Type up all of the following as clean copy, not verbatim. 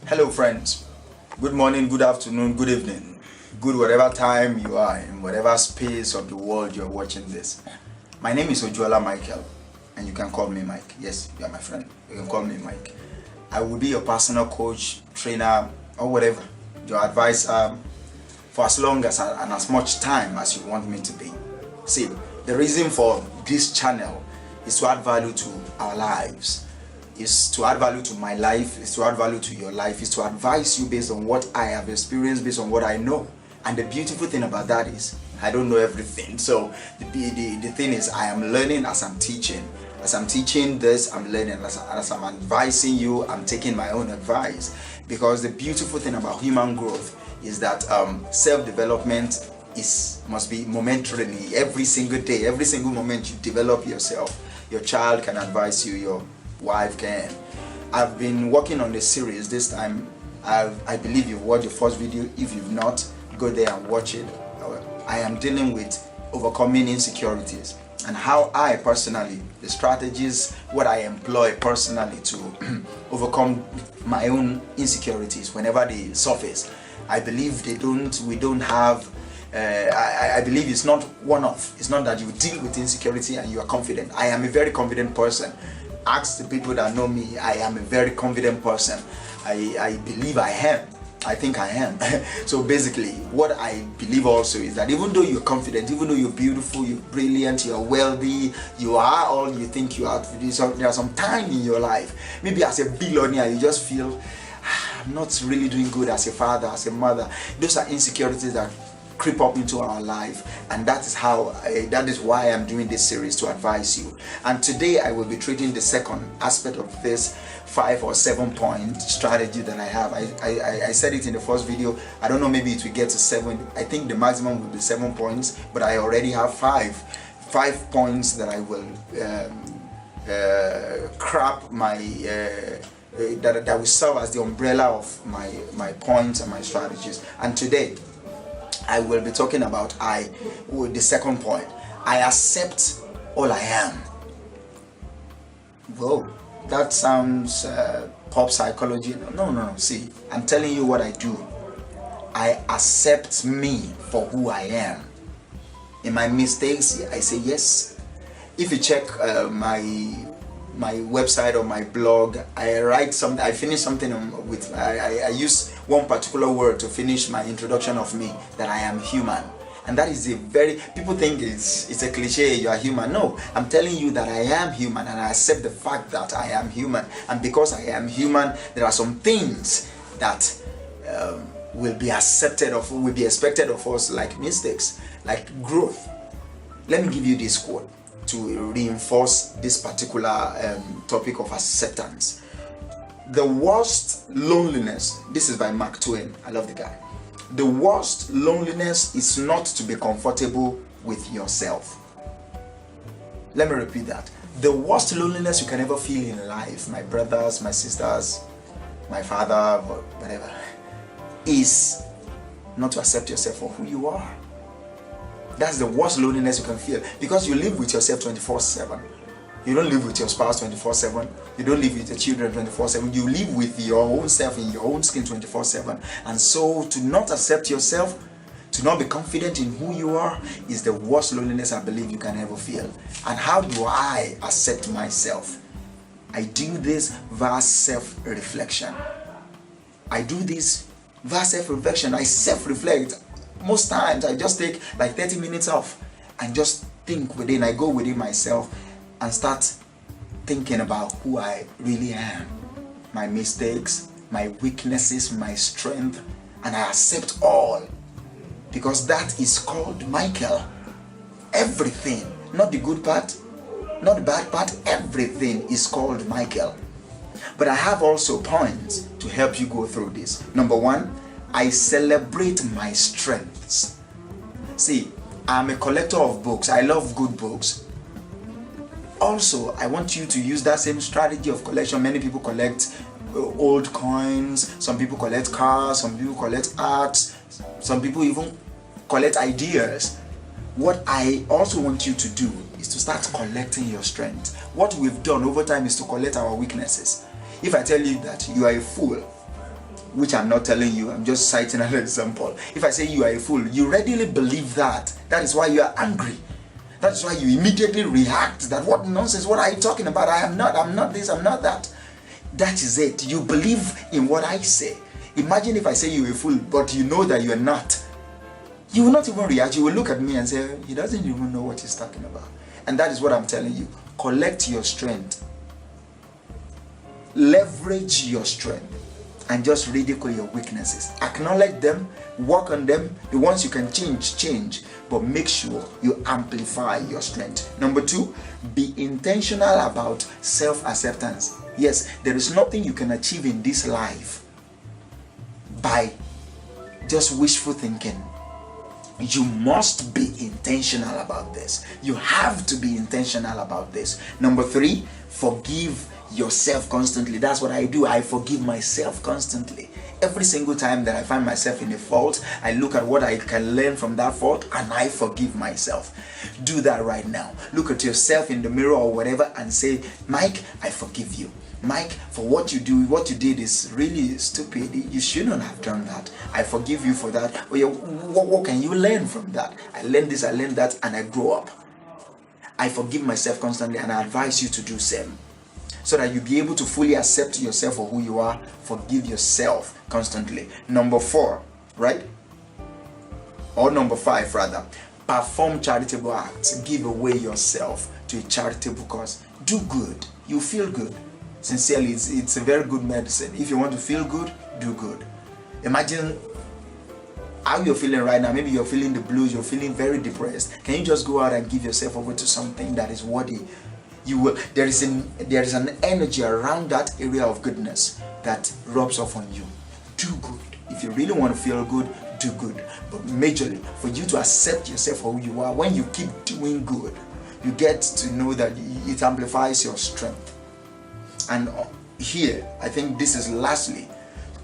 Hello friends, good morning, good afternoon, good evening, good whatever time you are in, whatever space of the world you're watching this. My name is Ojuola Michael and you can call me Mike. Yes, you are my friend, you can call me Mike. I will be your personal coach, trainer or whatever, your advisor for as long as and as much time as you want me to be. See, the reason for this channel is to add value to our lives. Is to add value to my life, is to add value to your life, is to advise you based on what I have experienced, based on what I know. And the beautiful thing about that is I don't know everything. So the thing is I am learning as I'm teaching. As I'm teaching this, I'm learning. As I'm advising you, I'm taking my own advice. Because the beautiful thing about human growth is that self-development must be momentarily. Every single day, every single moment you develop yourself. Your child can advise you, your wife can. I've been working on this series. This time I believe you've watched the first video. If you've not, go there and watch it. I am dealing with overcoming insecurities and how I personally, the strategies, what I employ personally to overcome my own insecurities whenever they surface. I believe we don't have I believe it's not one-off. It's not that you deal with insecurity and you are confident. I am a very confident person. Ask the people that know me. I am a very confident person. I believe I am. I think I am. So basically, what I believe also is that even though you're confident, even though you're beautiful, you're brilliant, you're wealthy, you are all you think you are, there are some time in your life, maybe as a billionaire, you just feel, I'm not really doing good as a father, as a mother. Those are insecurities that creep up into our life, and that is why I'm doing this series, to advise you. And today I will be treating the second aspect of this 5 or 7 point strategy that I have. I said it in the first video. I don't know, maybe it will get to 7. I think the maximum will be 7 points, but I already have 5 points that I will crap my that will serve as the umbrella of my points and my strategies. And today I will be talking about the second point. I accept all I am. Whoa, that sounds pop psychology. No. See, I'm telling you what I do. I accept me for who I am. In my mistakes, I say yes. If you check my website or my blog, I write something. I finish something with. I use one particular word to finish my introduction of me, that I am human. And that is people think it's a cliche, you are human. No, I'm telling you that I am human, and I accept the fact that I am human. And because I am human, there are some things that will be accepted of, will be expected of us, like mistakes, like growth. Let me give you this quote to reinforce this particular topic of acceptance. The worst loneliness, this is by Mark Twain, I love the guy. The worst loneliness is not to be comfortable with yourself. Let me repeat that. The worst loneliness you can ever feel in life, my brothers, my sisters, my father, whatever, is not to accept yourself for who you are. That's the worst loneliness you can feel, because you live with yourself 24/7. You don't live with your spouse 24/7. You don't live with your children 24/7. You live with your own self in your own skin 24/7. And so to not accept yourself, to not be confident in who you are, is the worst loneliness I believe you can ever feel. And how do I accept myself? I do this via self-reflection. I self-reflect. Most times I just take like 30 minutes off and just think within. I go within myself and start thinking about who I really am, my mistakes, my weaknesses, my strength, and I accept all, because that is called Michael. Everything, not the good part, not the bad part, everything is called Michael. But I have also points to help you go through this. Number 1, I celebrate my strengths. See, I'm a collector of books. I love good books. Also, I want you to use that same strategy of collection. Many people collect old coins, some people collect cars, some people collect art, some people even collect ideas. What I also want you to do is to start collecting your strength. What we've done over time is to collect our weaknesses. If I tell you that you are a fool, which I'm not telling you, I'm just citing an example. If I say you are a fool, you readily believe that. That is why you are angry. That is why you immediately react that what nonsense, what are you talking about? I'm not this, I'm not that. That is it. You believe in what I say. Imagine if I say you're a fool, but you know that you're not. You will not even react. You will look at me and say, he doesn't even know what he's talking about. And that is what I'm telling you. Collect your strength. Leverage your strength. And just ridicule your weaknesses. Acknowledge them. Work on them. The ones you can change. But make sure you amplify your strength. Number 2, be intentional about self-acceptance. Yes, there is nothing you can achieve in this life by just wishful thinking. You must be intentional about this. You have to be intentional about this. Number 3, forgive yourself constantly. That's what I do. I forgive myself constantly. Every single time that I find myself in a fault, I look at what I can learn from that fault and I forgive myself. Do that right now. Look at yourself in the mirror or whatever and say, Mike, I forgive you. Mike, for what you did is really stupid. You shouldn't have done that. I forgive you for that. What can you learn from that? I learned this, I learned that, and I grow up. I forgive myself constantly, and I advise you to do same, so that you be able to fully accept yourself for who you are. Forgive yourself constantly. Number 4, right? Or number 5 rather. Perform charitable acts. Give away yourself to a charitable cause. Do good. You feel good. Sincerely, it's a very good medicine. If you want to feel good, do good. Imagine how you're feeling right now. Maybe you're feeling the blues, you're feeling very depressed. Can you just go out and give yourself over to something that is worthy? You will. There is an energy around that area of goodness that rubs off on you. Do good. If you really want to feel good, do good. But majorly, for you to accept yourself for who you are, when you keep doing good, you get to know that it amplifies your strength. And here, I think this is lastly,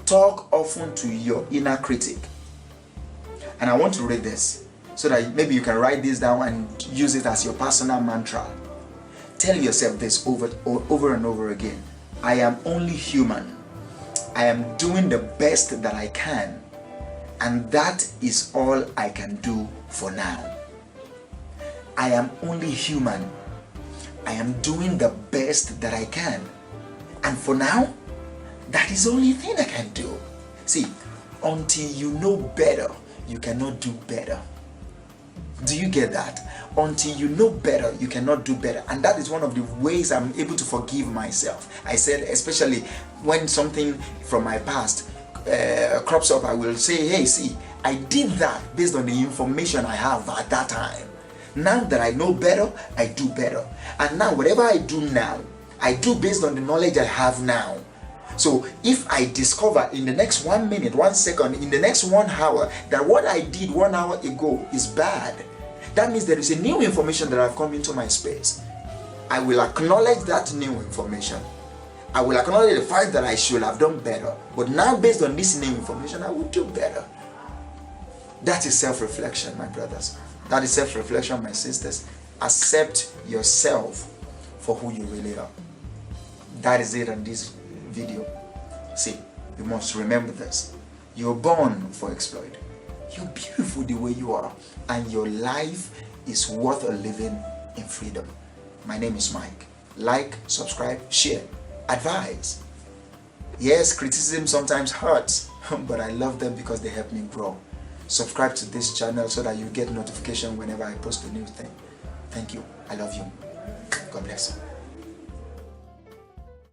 talk often to your inner critic. And I want to read this so that maybe you can write this down and use it as your personal mantra. Tell yourself this over and over again. I am only human. I am doing the best that I can. And that is all I can do for now. I am only human. I am doing the best that I can. And for now, that is the only thing I can do. See, until you know better, you cannot do better. Do you get that? Until you know better, you cannot do better. And that is one of the ways I'm able to forgive myself. I said, especially when something from my past crops up, I will say, hey, see, I did that based on the information I have at that time. Now that I know better, I do better. And now whatever I do now, I do based on the knowledge I have now. So if I discover in the next 1 minute, 1 second, in the next 1 hour, that what I did 1 hour ago is bad, that means there is a new information that have come into my space. I will acknowledge that new information. I will acknowledge the fact that I should have done better. But now based on this new information, I will do better. That is self-reflection, my brothers. That is self-reflection, my sisters. Accept yourself for who you really are. That is it on this video. See, you must remember this. You're born for exploit. You're beautiful the way you are, and your life is worth a living in freedom. My name is Mike. Like, subscribe, share, advise. Yes, criticism sometimes hurts, but I love them because they help me grow. Subscribe to this channel so that you get notification whenever I post a new thing. Thank you. I love you. God bless you.